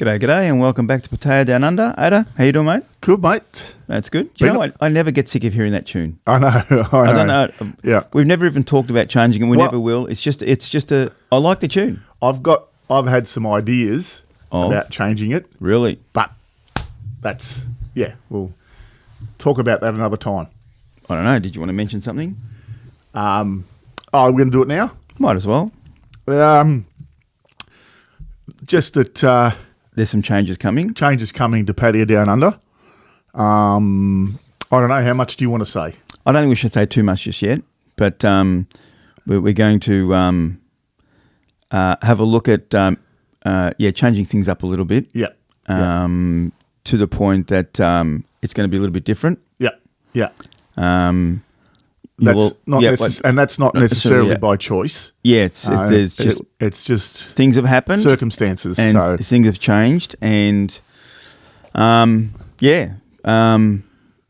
G'day, and welcome back to Pattaya Down Under. Ada, how you doing, mate? Good, mate. That's good. Do you know, I never get sick of hearing that tune. I know. I don't know. Yeah. We've never even talked about changing, and we never will. It's just I like the tune. I've had some ideas about changing it. Really? But we'll talk about that another time. I don't know. Did you want to mention something? We're going to do it now? Might as well. Just that... There's some changes coming. Changes coming to Pattaya Down Under. I don't know. How much do you want to say? I don't think we should say too much just yet, but we're going to have a look at changing things up a little bit. Yeah. To the point that it's going to be a little bit different. Yeah. That's not necessarily by choice. Yeah, it's just things have happened, circumstances, and things have changed, and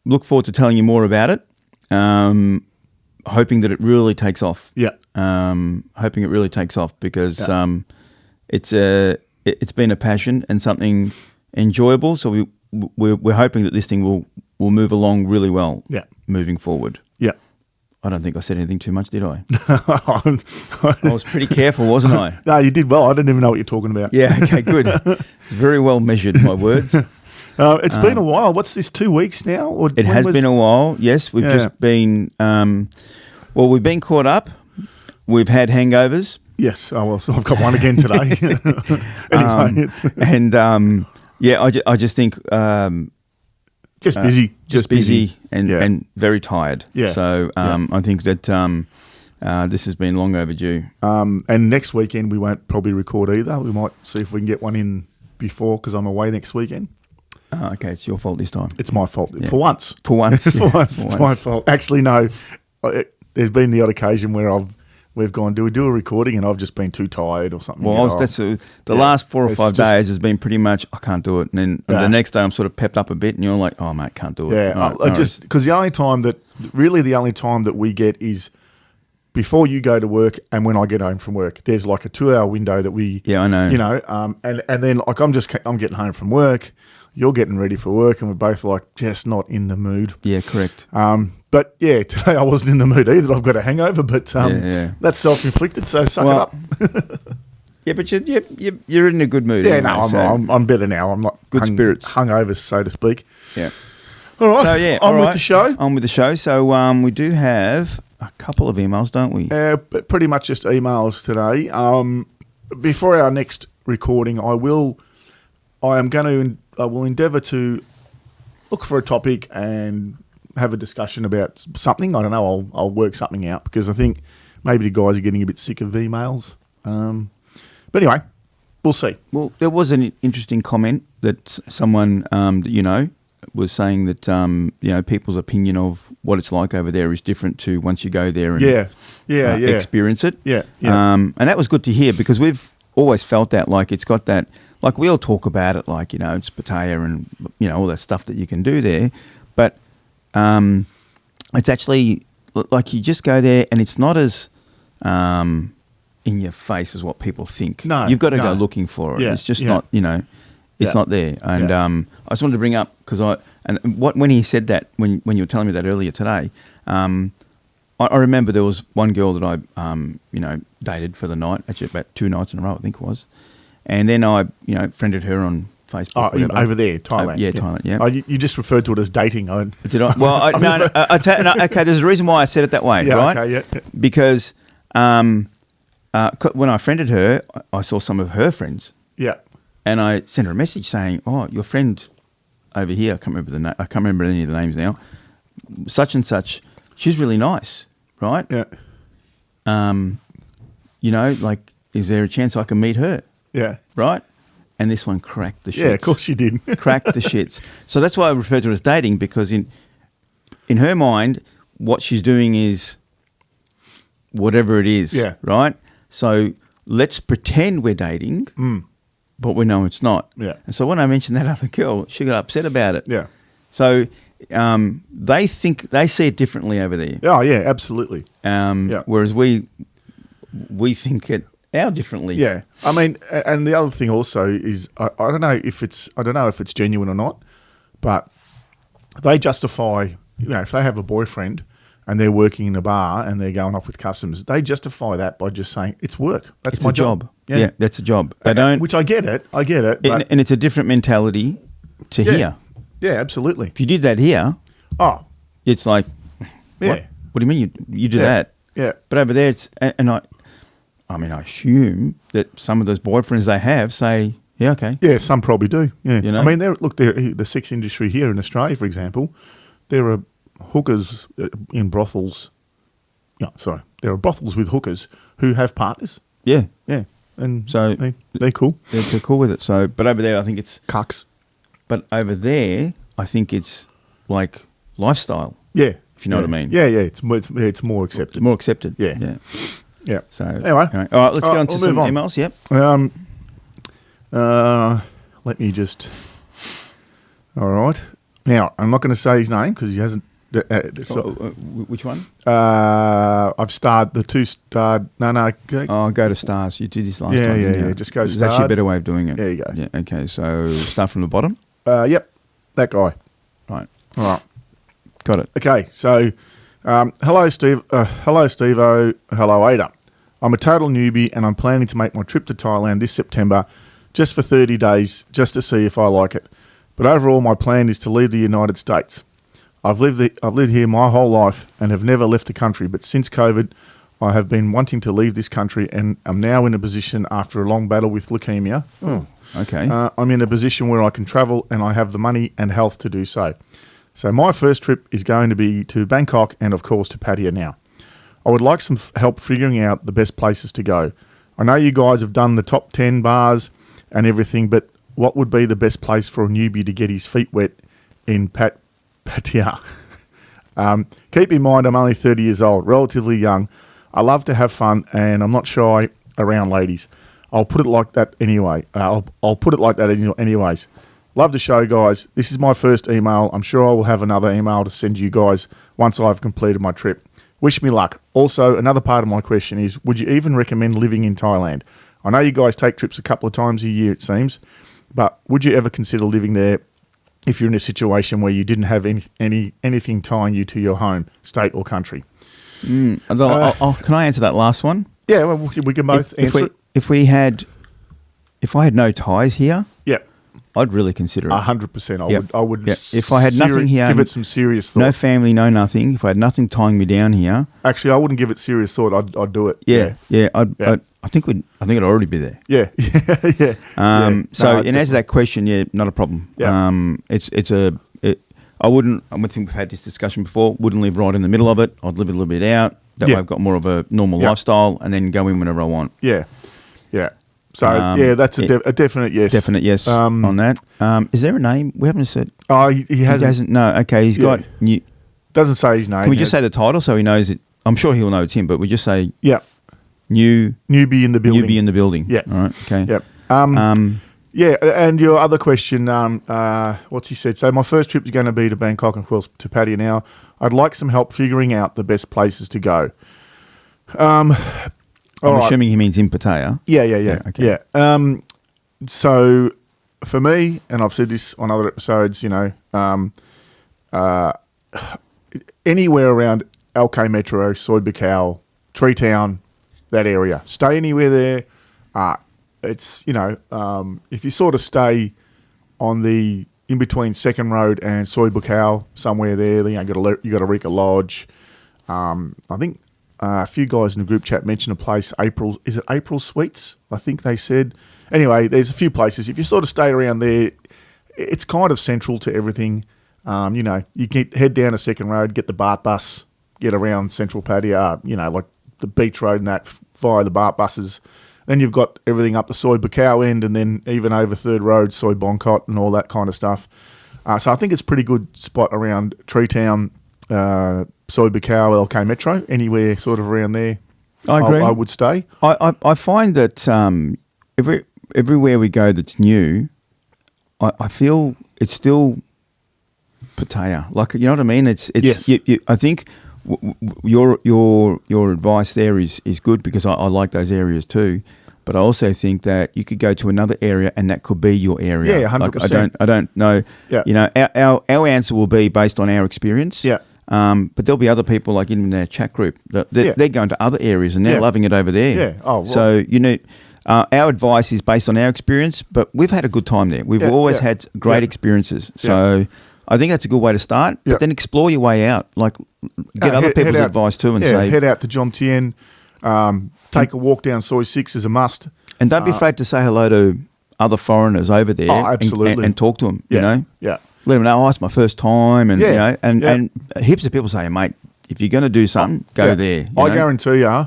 look forward to telling you more about it. Hoping that it really takes off. Yeah. Hoping it really takes off because it's been a passion and something enjoyable. So we're hoping that this thing will move along really well. Yeah. Moving forward. Yeah. I don't think I said anything too much, did I? I was pretty careful, wasn't I? No, you did well. I didn't even know what you're talking about. Yeah, okay, good. It's very well measured, my words. It's been a while. What's this, 2 weeks now? Or it has been a while, yes. We've just been, we've been caught up. We've had hangovers. Yes. Oh, well, so I've got one again today. Anyway, I just think... Just busy and very tired. Yeah. So I think that this has been long overdue. And next weekend we won't probably record either. We might see if we can get one in before because I'm away next weekend. Okay, it's your fault this time. It's my fault for once. For once, it's my fault. Actually, no. There's been the odd occasion where we've gone, do we do a recording? And I've just been too tired or something. Well, the last 4 or 5 days has been pretty much, I can't do it. And then the next day I'm sort of pepped up a bit and you're like, oh, mate, can't do it. Yeah, because the only time that we get is before you go to work and when I get home from work. There's like a 2-hour window that we... Yeah, I know. You know, and then like I'm getting home from work, you're getting ready for work and we're both like just not in the mood. Yeah, correct. But yeah, today I wasn't in the mood either. I've got a hangover, but that's self-inflicted, so suck it up. Yeah, but you're in a good mood. Yeah, anyway, I'm better now. I'm not good spirits, hungover, so to speak. Yeah. All right. So on with the show. On with the show. So we do have a couple of emails, don't we? Pretty much just emails today. Before our next recording, I will endeavour to look for a topic and have a discussion about something. I don't know. I'll work something out because I think maybe the guys are getting a bit sick of emails. But anyway, we'll see. Well, there was an interesting comment that someone that was saying that people's opinion of what it's like over there is different to once you go there and experience it. Yeah. And that was good to hear because we've always felt that like it's got that. Like we all talk about it, like it's Pattaya and all that stuff that you can do there, but it's actually like you just go there and it's not as in your face as what people think. No, you've got to go looking for it. Yeah, it's just not, it's not there. And I just wanted to bring up because when he said that when you were telling me that earlier today, I remember there was one girl that I dated for the night, actually about 2 nights in a row, I think it was. And then I, friended her on Facebook. Oh, over there, Thailand. Thailand, yeah. Oh, you just referred to it as dating. Did I? Well, okay, there's a reason why I said it that way, right? Okay, yeah. Because when I friended her, I saw some of her friends. Yeah. And I sent her a message saying, oh, your friend over here, I can't remember any of the names now, such and such, she's really nice, right? Yeah. Like, is there a chance I can meet her? Yeah. Right? And this one cracked the shits. Yeah, of course she did. Cracked the shits. So that's why I refer to it as dating, because in her mind, what she's doing is whatever it is. Yeah. Right? So let's pretend we're dating, but we know it's not. Yeah. And so when I mentioned that other girl, she got upset about it. Yeah. So they see it differently over there. Oh, yeah, absolutely. Whereas we think how differently? Yeah, I mean, and the other thing also is I don't know if it's genuine or not, but they justify, if they have a boyfriend and they're working in a bar and they're going off with customers, they justify that by just saying it's work. That's It's my a job. Yeah. Yeah, that's a job. They don't, Which I get it. But and it's a different mentality to yeah, here. yeah, absolutely. If you did that here, Oh, it's like, yeah, what do you mean you do yeah, that? yeah. But over there, it's and I mean, I assume that some of those boyfriends they have say, yeah, okay, Yeah, some probably do. Yeah, You know? I mean, the sex industry here in Australia, for example, there are hookers in brothels. Yeah, sorry, there are brothels with hookers who have partners. yeah, Yeah, and So- they're cool. they're cool with it. So, but over there, I think it's, Cucks. but over there, I think it's like lifestyle, Yeah, if you know what I mean. Yeah, yeah, it's more accepted. more accepted. Yeah. yeah. Yeah. So Anyway. all right, let's All get right, on to we'll some move on. emails. Yep. Let me just. All right. Now I'm not going to say his name because he hasn't. Which one? I've starred the two starred. No. Oh, go to stars. You did this last Yeah, time. yeah, didn't you? yeah, just go There's actually a starred. better way of doing it. There you go. Yeah. Okay. So start from the bottom. Yep. That guy. Right. All right. Got it. Okay, so hello, Steve. Hello, Steve-O. Hello, Ada. I'm a total newbie and I'm planning to make my trip to Thailand this September just for 30 days just to see if I like it. But overall, my plan is to leave the United States. I've lived here my whole life and have never left the country, but since COVID, I have been wanting to leave this country and am now in a position after a long battle with leukemia. Okay. I'm in a position where I can travel and I have the money and health to do so. So my first trip is going to be to Bangkok and, of course, to Pattaya now. I would like some help figuring out the best places to go. I know you guys have done the top 10 bars and everything, but what would be the best place for a newbie to get his feet wet in Pattaya? Keep in mind I'm only 30 years old, relatively young. I love to have fun and I'm not shy around ladies. I'll put it like that anyway. I'll put it like that anyways. Love the show, guys. This is my first email. I'm sure I will have another email to send you guys once I've completed my trip. Wish me luck. Also, another part of my question is, would you even recommend living in Thailand? I know you guys take trips a couple of times a year, it seems, but would you ever consider living there if you're in a situation where you didn't have anything tying you to your home, state or country? Can I answer that last one? Yeah, well, we can both answer it. If I had no ties here, Yeah, I'd really consider it. 100%. Yep. I would. Yep. If I had nothing here, give it some serious thought. No family, no nothing. If I had nothing tying me down here, Actually, I wouldn't give it serious thought. I'd do it. yeah. Yeah. I think I'd already be there. Yeah. Yeah. So No, in answer to that question, yeah, not a problem. Yeah. I think we've had this discussion before. Wouldn't live right in the middle of it. I'd live a little bit out. That Yeah. way I've got more of a normal Yeah. lifestyle, and then go in whenever I want. Yeah. Yeah. So that's a definite yes. Definite yes on that. Is there a name? We haven't said. Oh, he He hasn't. hasn't. No. Okay. He's got new. Doesn't say his name. Can we just yet. say the title so he knows it? I'm sure he'll know it's him, but we just say Yeah. new Newbie in the building. newbie in the building. Yeah. All right. Okay. Yep. Yeah, and your other question, what's he said? So my first trip is going to be to Bangkok and, of course, to Pattaya now. I'd like some help figuring out the best places to go. I'm all right. assuming he means in Pattaya. Yeah. okay. Yeah. So for me, and I've said this on other episodes, anywhere around LK Metro, Soi Buakhao, Tree Town, that area. Stay anywhere there. It's, if you sort of stay on the in between Second Road and Soi Buakhao, somewhere there, you got a Rika Lodge. I think a few guys in the group chat mentioned a place, is it April Suites? I think they said. Anyway, there's a few places. If you sort of stay around there, it's kind of central to everything. You can head down a Second Road, get the BART bus, get around Central Pattaya, like the beach road and that via the BART buses. Then you've got everything up the Soi Buakhao end, and then even over Third Road, Soi Bongkot and all that kind of stuff. So I think it's a pretty good spot around Tree Town, Soi Buakhao, LK Metro, anywhere sort of around there. I agree. I would stay. I find that everywhere we go that's new, I feel it's still Pattaya. Like, you know what I mean? It's Yes. I think your advice there is good, because I like those areas too. But I also think that you could go to another area, and that could be your area. Yeah, 100%. I don't know. Yeah. You know, our answer will be based on our experience. Yeah. But there'll be other people like in their chat group that they're going to other areas and they're Yeah. loving it over there. Yeah. Oh, right. So you know, our advice is based on our experience, but we've had a good time there. We've always had great experiences. So I think that's a good way to start. Yeah. But then explore your way out. Like get other people's advice too, and say, head out to John Tien. Take a walk down Soi 6 is a must. and don't be afraid to say hello to other foreigners over there. Oh, absolutely. and talk to them. Yeah. You know. Yeah. Let them know, it's my first time, and Yeah. you know, and Yeah. and heaps of people say, mate, if you're going to do something, go Yeah. there. I guarantee you,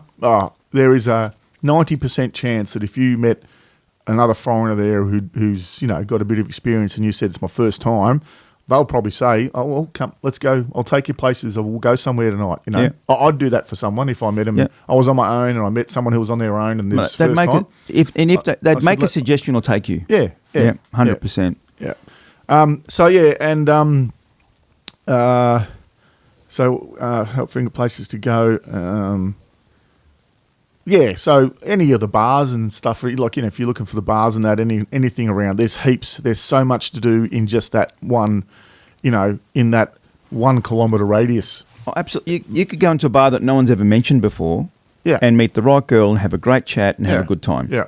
there is a 90% chance that if you met another foreigner there who's got a bit of experience, and you said it's my first time, they'll probably say, "Oh well, come, let's go. I'll take you places, or we'll go somewhere tonight." You know, Yeah. I'd do that for someone if I met him. Yeah. I was on my own, and I met someone who was on their own, and this But first they'd make time. it if they'd I said, make a "Let- suggestion or take you. Yeah, yeah, 100%. Yeah. So yeah, and help finger places to go. Yeah, so any of the bars and stuff, like if you're looking for the bars and that, anything around, there's heaps. There's so much to do in just that one, in that 1 kilometre radius. Oh, absolutely. You could go into a bar that no one's ever mentioned before, Yeah. and meet the right girl and have a great chat and have Yeah. a good time. Yeah.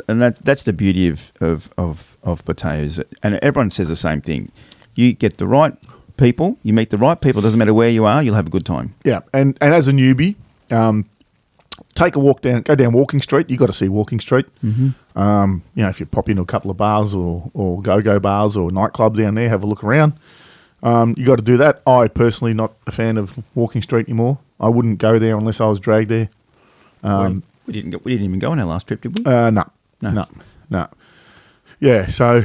And that's the beauty of Pattaya, and everyone says the same thing. You get the right people, you meet the right people. Doesn't matter where you are, you'll have a good time. Yeah, and as a newbie, take a walk go down Walking Street. You got to see Walking Street. Mm-hmm. If you pop into a couple of bars or go-go bars or nightclub down there, have a look around. You got to do that. I personally not a fan of Walking Street anymore. I wouldn't go there unless I was dragged there. We didn't even go on our last trip, did we? No. Yeah, so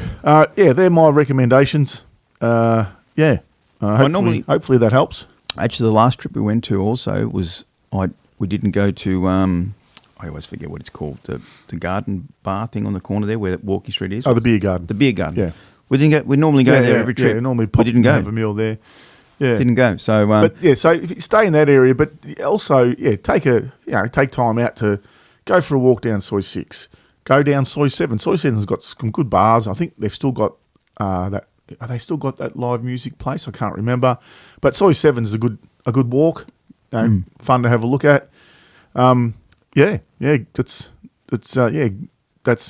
they're my recommendations. Hopefully that helps. Actually, the last trip we went to also was we didn't go to I always forget what it's called, the garden bar thing on the corner there where that Walking Street is. Oh, the beer garden. The beer garden. Yeah. We didn't go. We normally go there every trip. Yeah, normally we didn't go. have a meal there. Yeah, Didn't go. So, so if you stay in that area, but also take time out to go for a walk down Soi 6, go down Soi 7. Soi 7's got some good bars. I think they've still got that. Are they still got that live music place? I can't remember. But Soi 7's a good walk. Fun to have a look at. That's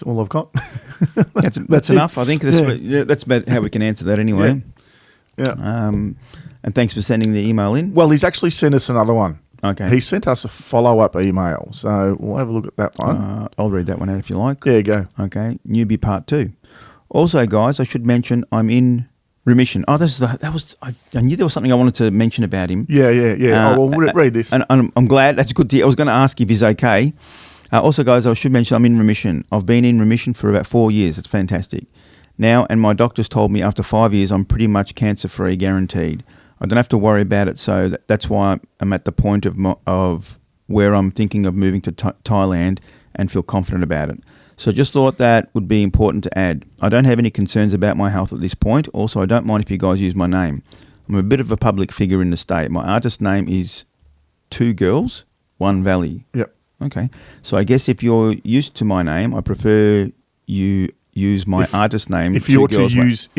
all I've got. that's enough. I think that's about how we can answer that anyway. Yeah. And thanks for sending the email in. Well, he's actually sent us another one. Okay. He sent us a follow-up email, so we'll have a look at that one. I'll read that one out if you like. There you go. Okay. Newbie part 2. Also, guys, I should mention I'm in remission. Oh, I knew there was something I wanted to mention about him. Yeah. Read this. And I'm glad. That's good. I was going to ask if he's okay. Also, guys, I should mention I'm in remission. I've been in remission for about 4 years. It's fantastic. Now, and my doctors told me after 5 years, I'm pretty much cancer-free, guaranteed. I don't have to worry about it, so that's why I'm at the point of where I'm thinking of moving to Thailand and feel confident about it. So just thought that would be important to add. I don't have any concerns about my health at this point. Also, I don't mind if you guys use my name. I'm a bit of a public figure in the state. My artist name is 2 Girls, 1 Valley. Yep. Okay. So I guess if you're used to my name, I prefer you use my artist name. If you're to use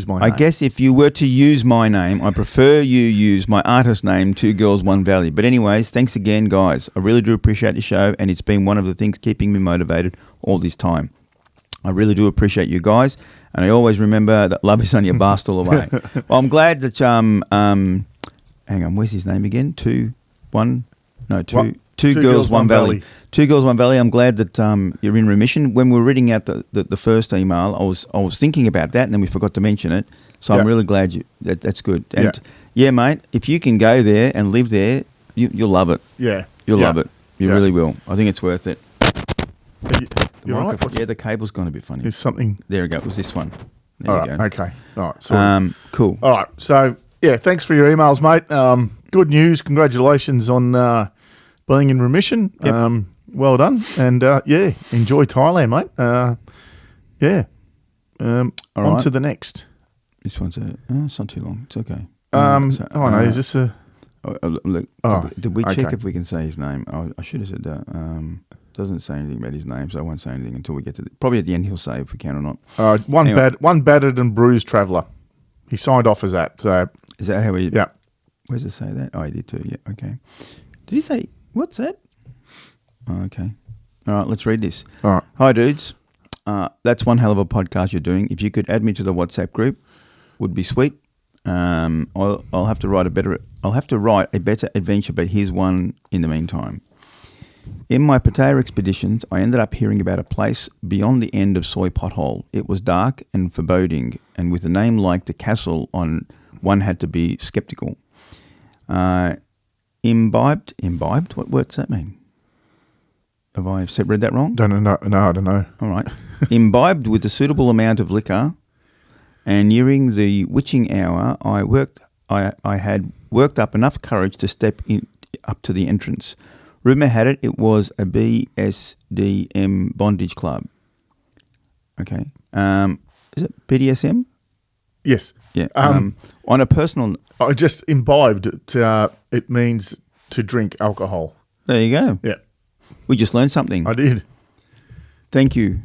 my name. I guess if you were to use my name, I prefer you use my artist name, 2 Girls, 1 Valley. But anyways, thanks again, guys. I really do appreciate the show, and it's been one of the things keeping me motivated all this time. I really do appreciate you guys, and I always remember that love is only a bar stool away. Well, I'm glad that hang on, where's his name again? 2 Girls, 1 Valley. 2 Girls, 1 Valley. I'm glad that you're in remission. When we were reading out the first email, I was thinking about that, and then we forgot to mention it. So I'm really glad that's good. And mate, if you can go there and live there, you'll love it. Yeah, you'll love it. You really will. I think it's worth it. You're right. Yeah, the cable's gone a bit funny. There's something. There we go. It was this one. There All you right. go. Okay. All right. So, cool. All right. So thanks for your emails, mate. Good news. Congratulations on being in remission. Yep. Well done. And enjoy Thailand, mate. All on right. to the next. This one's it's not too long. It's okay. Is this a? Look, Oh, did we check okay. if we can say his name? I should have said that. Doesn't say anything about his name, so I won't say anything until we get to probably at the end. He'll say if we can or not. One battered and bruised traveller. He signed off as that. So is that how he? Yeah. Where does it say that? Oh, he did too. Yeah. Okay. Did he say what's that? Oh, okay. All right. Let's read this. All right. Hi, dudes. That's one hell of a podcast you're doing. If you could add me to the WhatsApp group, would be sweet. I'll have to write a better. I'll have to write a better adventure, but here's one in the meantime. In my potato expeditions, I ended up hearing about a place beyond the end of Soy Pothole. It was dark and foreboding, and with a name like the Castle on, one had to be sceptical. Imbibed? What word does that mean? Have I read that wrong? No, I don't know. All right. Imbibed with a suitable amount of liquor, and nearing the witching hour, I had worked up enough courage to step up to the entrance. Rumour had it was a BSDM bondage club. Okay. Is it BDSM? Yes. Yeah. On a personal... I just imbibed. It means to drink alcohol. There you go. Yeah. We just learned something. I did. Thank you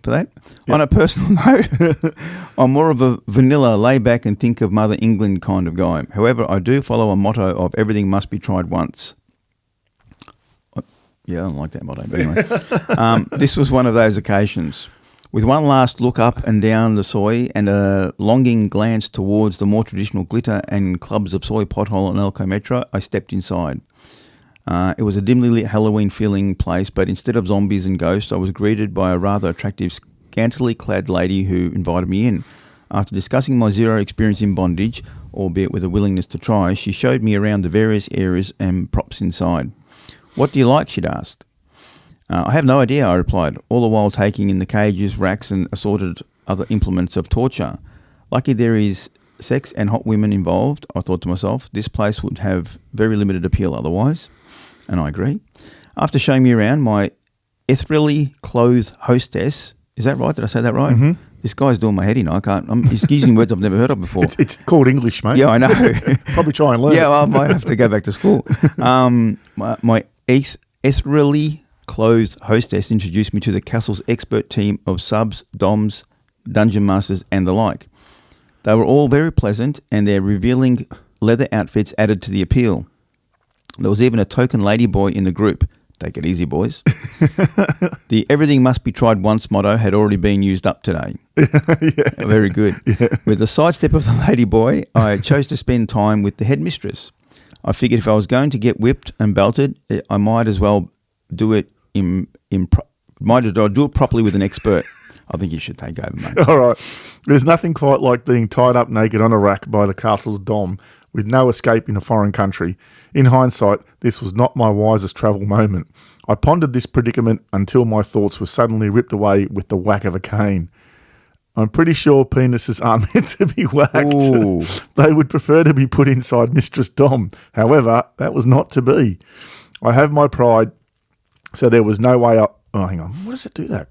for that. Yep. On a personal note, I'm more of a vanilla, lay back and think of Mother England kind of guy. However, I do follow a motto of everything must be tried once. Yeah, I don't like that motto, but anyway. This was one of those occasions. With one last look up and down the soy and a longing glance towards the more traditional glitter and clubs of Soy Pothole and Elko Metro, I stepped inside. It was a dimly lit Halloween-feeling place, but instead of zombies and ghosts, I was greeted by a rather attractive, scantily clad lady who invited me in. After discussing my zero experience in bondage, albeit with a willingness to try, she showed me around the various areas and props inside. What do you like? She'd asked. I have no idea, I replied, all the while taking in the cages, racks and assorted other implements of torture. Lucky there is sex and hot women involved, I thought to myself. This place would have very limited appeal otherwise. And I agree. After showing me around, my ethereally clothed hostess, is that right? Did I say that right? Mm-hmm. This guy's doing my head in. He's using words I've never heard of before. It's called English, mate. Yeah, I know. Probably try and learn. Yeah, well, I might have to go back to school. My ethereally clothed hostess introduced me to the castle's expert team of subs, doms, dungeon masters, and the like. They were all very pleasant, and their revealing leather outfits added to the appeal. There was even a token ladyboy in the group. Take it easy, boys. The everything must be tried once motto had already been used up today. Yeah. Very good. Yeah. With the sidestep of the ladyboy, I chose to spend time with the headmistress. I figured if I was going to get whipped and belted, I might as well do it do it properly with an expert. I think you should take over, mate. All right. There's nothing quite like being tied up naked on a rack by the castle's dom with no escape in a foreign country. In hindsight, this was not my wisest travel moment. I pondered this predicament until my thoughts were suddenly ripped away with the whack of a cane. I'm pretty sure penises aren't meant to be whacked. Ooh. They would prefer to be put inside Mistress Dom. However, that was not to be. I have my pride, so there was no way up. Oh, hang on. What does it do that?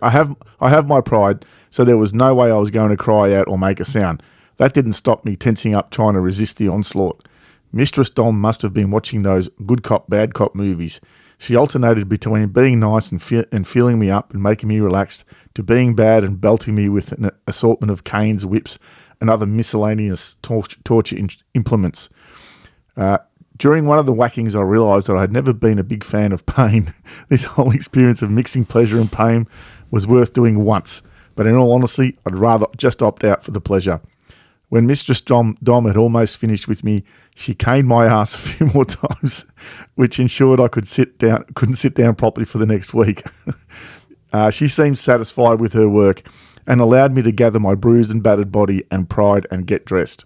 I have my pride, so there was no way I was going to cry out or make a sound. That didn't stop me tensing up trying to resist the onslaught. Mistress Dom must have been watching those good cop, bad cop movies. She alternated between being nice and feeling me up and making me relaxed to being bad and belting me with an assortment of canes, whips, and other miscellaneous torture implements. During one of the whackings, I realised that I had never been a big fan of pain. This whole experience of mixing pleasure and pain was worth doing once, but in all honesty, I'd rather just opt out for the pleasure. When Mistress Dom had almost finished with me, she caned my ass a few more times, which ensured I couldn't sit down properly for the next week. She seemed satisfied with her work and allowed me to gather my bruised and battered body and pride and get dressed.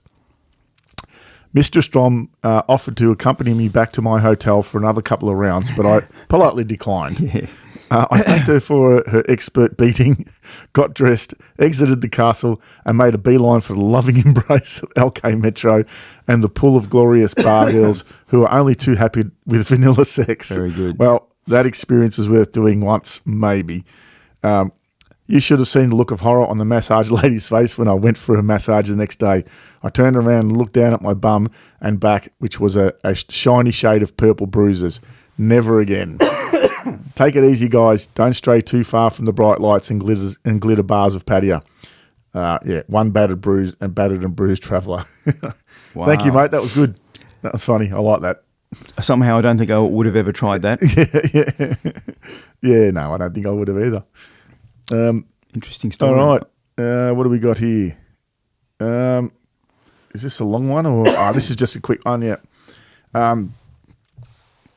Mistress Dom offered to accompany me back to my hotel for another couple of rounds, but I politely declined. Yeah. I thanked her for her expert beating, got dressed, exited the castle, and made a beeline for the loving embrace of LK Metro and the pool of glorious bar girls who are only too happy with vanilla sex. Very good. Well, that experience is worth doing once, maybe. You should have seen the look of horror on the massage lady's face when I went for a massage the next day. I turned around and looked down at my bum and back, which was a shiny shade of purple bruises. Never again. Take it easy, guys. Don't stray too far from the bright lights and glitter bars of Pattaya. One battered and bruised traveller. Wow. Thank you, mate. That was good. That was funny. I like that. Somehow I don't think I would have ever tried that. Yeah, no, I don't think I would have either. Interesting story. All right. What do we got here? Is this a long one or this is just a quick one? Yeah.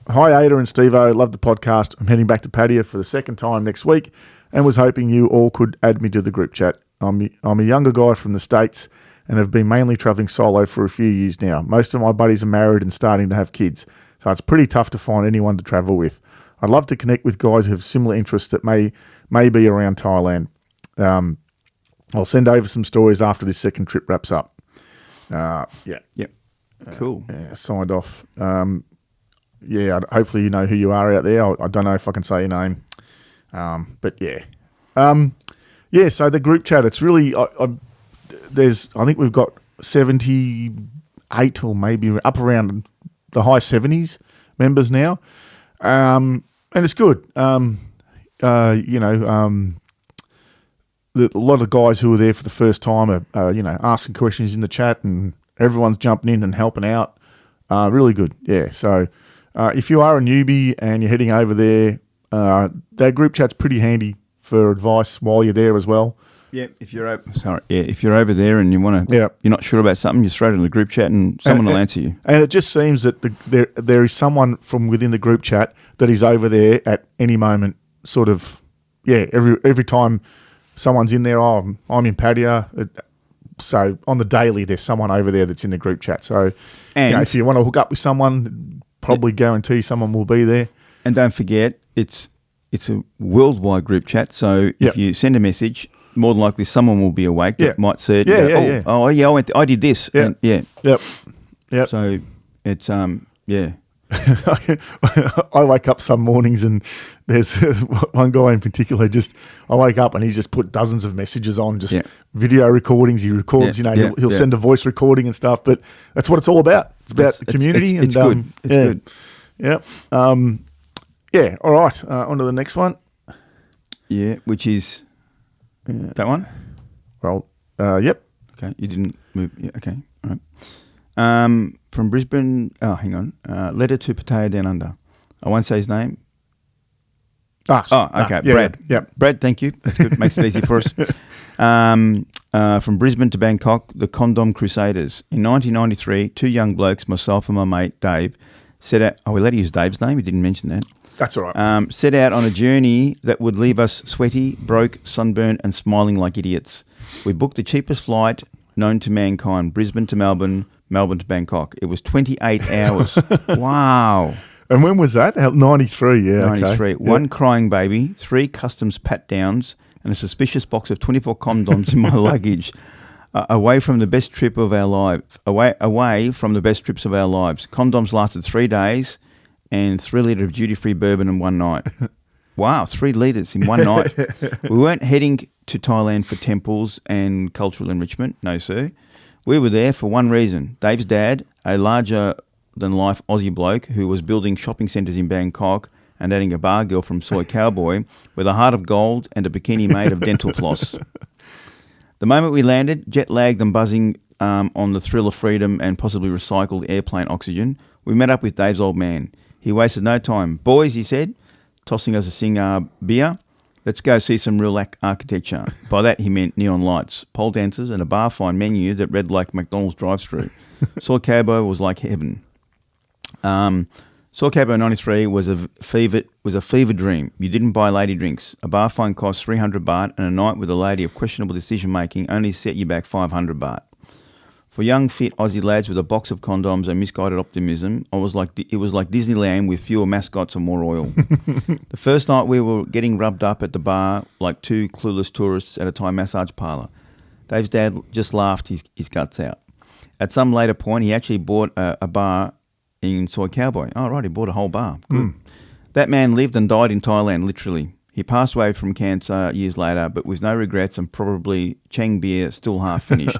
Hi, Ada and Steve-O. Love the podcast. I'm heading back to Pattaya for the second time next week and was hoping you all could add me to the group chat. I'm a younger guy from the States and have been mainly travelling solo for a few years now. Most of my buddies are married and starting to have kids, so it's pretty tough to find anyone to travel with. I'd love to connect with guys who have similar interests that may be around Thailand. I'll send over some stories after this second trip wraps up. Yep. Cool. Signed off. Hopefully you know who you are out there. I don't know if I can say your name, but yeah. So the group chat, it's really, I think we've got 78 or maybe up around the high 70s members now. And it's good. A lot of guys who are there for the first time are asking questions in the chat and everyone's jumping in and helping out. Really good. Yeah. So, if you are a newbie and you're heading over there, that group chat's pretty handy for advice while you're there as well. Yeah, if you're over there and you want to, you're not sure about something, just throw it in the group chat and someone will answer you. And it just seems that there is someone from within the group chat that is over there at any moment. Sort of, every time someone's in there, I'm in Pattaya. So on the daily, there's someone over there that's in the group chat. So, if you want to hook up with someone, probably guarantee someone will be there. And don't forget, it's a worldwide group chat. So if you send a message, more than likely someone will be awake that might see it. I did this. Yeah. Yep. So it's I wake up some mornings and there's one guy in particular. I wake up and he's just put dozens of messages on, video recordings. He records, he'll send a voice recording and stuff. But that's what it's all about. It's about the community. It's good. It's good. Yep. All right. On to the next one. Yeah, which is that one. Well, yep. Okay, you didn't move. Yeah, okay, all right. From Brisbane. Oh, hang on. Letter to Pattaya Down Under. I won't say his name. Okay. Brad. Yep. Brad, thank you. That's good. Makes it easy for us. From Brisbane to Bangkok, the Condom Crusaders. In 1993, two young blokes, myself and my mate Dave, set out. Oh, we let you use Dave's name. We didn't mention that. That's all right. Set out on a journey that would leave us sweaty, broke, sunburned, and smiling like idiots. We booked the cheapest flight known to mankind, Brisbane to Melbourne, Melbourne to Bangkok. It was 28 hours. Wow. And when was that? 93, 93. Okay. One crying baby, 3 customs pat-downs, and a suspicious box of 24 condoms in my luggage. Away from the best trip of our lives. Away from the best trips of our lives. Condoms lasted 3 days and 3 litres of duty-free bourbon in one night. Wow, 3 litres in one night. We weren't heading to Thailand for temples and cultural enrichment. No, sir. We were there for one reason. Dave's dad, a larger-than-life Aussie bloke who was building shopping centres in Bangkok and adding a bar girl from Soy Cowboy with a heart of gold and a bikini made of dental floss. The moment we landed, jet-lagged and buzzing on the thrill of freedom and possibly recycled airplane oxygen, we met up with Dave's old man. He wasted no time. Boys, he said, tossing us a Sing beer, let's go see some real architecture. By that he meant neon lights, pole dancers and a bar-fine menu that read like McDonald's drive-thru. Soy Cowboy was like heaven. Soy Cowboy 93 was a fever dream. You didn't buy lady drinks. A bar fine cost 300 baht and a night with a lady of questionable decision-making only set you back 500 baht. For young, fit Aussie lads with a box of condoms and misguided optimism, it was like Disneyland with fewer mascots and more oil. The first night we were getting rubbed up at the bar like 2 clueless tourists at a Thai massage parlour. Dave's dad just laughed his guts out. At some later point, he actually bought a bar in Soy Cowboy. Oh, right, he bought a whole bar. Good. That man lived and died in Thailand, literally. He passed away from cancer years later, but with no regrets and probably Chang beer still half finished.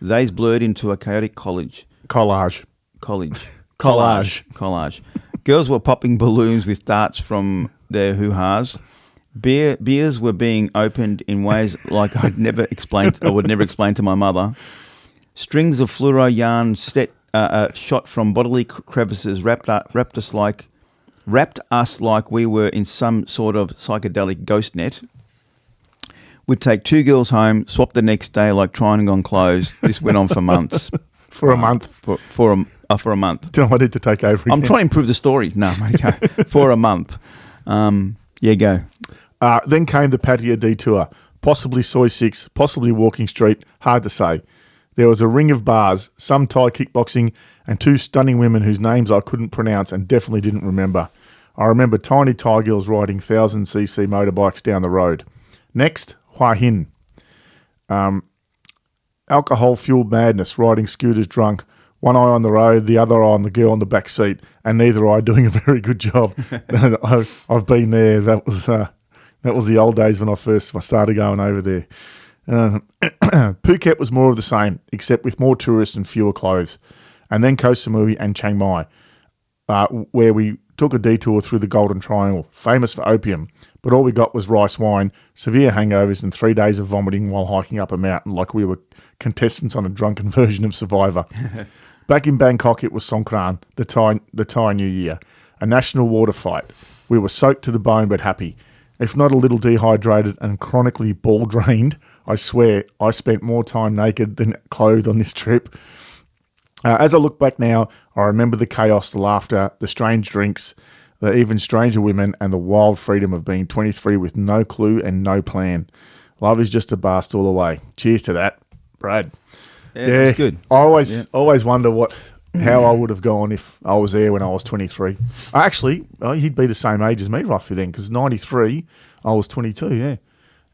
The days blurred into a chaotic collage. Girls were popping balloons with darts from their hoo-has. Beers were being opened in ways like I would never explain to my mother. Strings of fluoro yarn shot from bodily crevices wrapped us like we were in some sort of psychedelic ghost net. We'd take 2 girls home, swap the next day like trying on clothes. This went on for months. For a month. For a month. Do I need to take over again? I'm trying to improve the story. No, okay. For a month. Yeah, go. Then came the Pattaya detour, possibly Soy 6, possibly Walking Street, hard to say. There was a ring of bars, some Thai kickboxing, and 2 stunning women whose names I couldn't pronounce and definitely didn't remember. I remember tiny Thai girls riding 1,000cc motorbikes down the road. Next, Hua Hin. Alcohol-fueled madness, riding scooters drunk, one eye on the road, the other eye on the girl on the back seat, and neither eye doing a very good job. I've been there. That was the old days when I started going over there. Phuket was more of the same, except with more tourists and fewer clothes. And then Koh Samui and Chiang Mai, where we took a detour through the Golden Triangle, famous for opium, but all we got was rice wine, severe hangovers, and 3 days of vomiting while hiking up a mountain like we were contestants on a drunken version of Survivor. Back in Bangkok, it was Songkran, the Thai New Year, a national water fight. We were soaked to the bone but happy. If not a little dehydrated and chronically ball drained, I swear I spent more time naked than clothed on this trip. As I look back now, I remember the chaos, the laughter, the strange drinks, the even stranger women, and the wild freedom of being 23 with no clue and no plan. Love is just a bar stool away. Cheers to that, Brad. Yeah, that's good. I always wonder how I would have gone if I was there when I was 23. Actually, he'd be the same age as me roughly then, because 93, I was 22.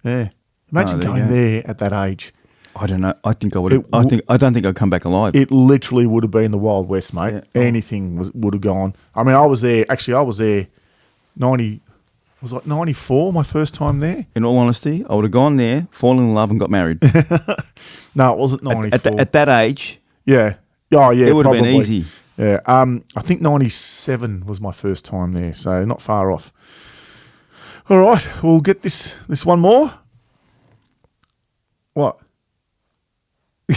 Yeah. Imagine going there at that age. I don't know. I think I would. I don't think I'd come back alive. It literally would have been the Wild West, mate. Yeah. Anything would have gone. I mean, I was there. Actually, I was there. 94. My first time there. In all honesty, I would have gone there, fallen in love, and got married. No, it wasn't 94. At that age. Yeah. Oh, yeah. It would have been easy. Yeah. I think 97 was my first time there, so not far off. All right, we'll get this one more. What?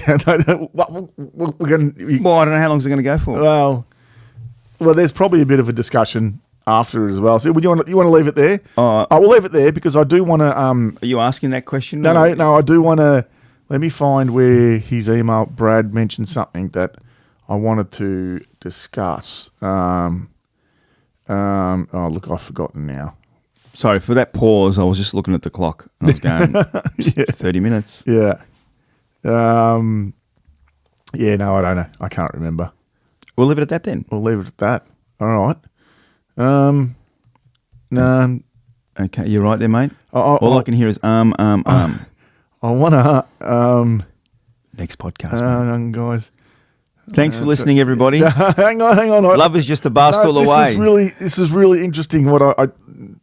We're gonna. Well, I don't know how long it's going to go for. Well, there's probably a bit of a discussion after it as well. So, you want to leave it there? I will leave it there because I do want to. Are you asking that question? No. I do want to. Let me find where his email. Brad mentioned something that I wanted to discuss. Oh, look, I've forgotten now. Sorry for that pause. I was just looking at the clock. I was going 30 minutes. Yeah. No, I don't know. I can't remember. We'll leave it at that then. We'll leave it at that. All right. No. Okay, you're right there, mate. All I can hear is I want to next podcast, guys. Thanks for listening, everybody. Hang on. Love is just a bar stool away. This is really interesting. What I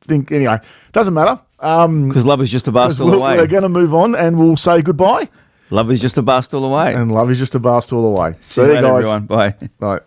think. Anyway, doesn't matter. Because love is just a bar stool away. We're going to move on, and we'll say goodbye. Love is just a bar stool away. And love is just a bar stool away. See you later, guys. Everyone. Bye. Bye.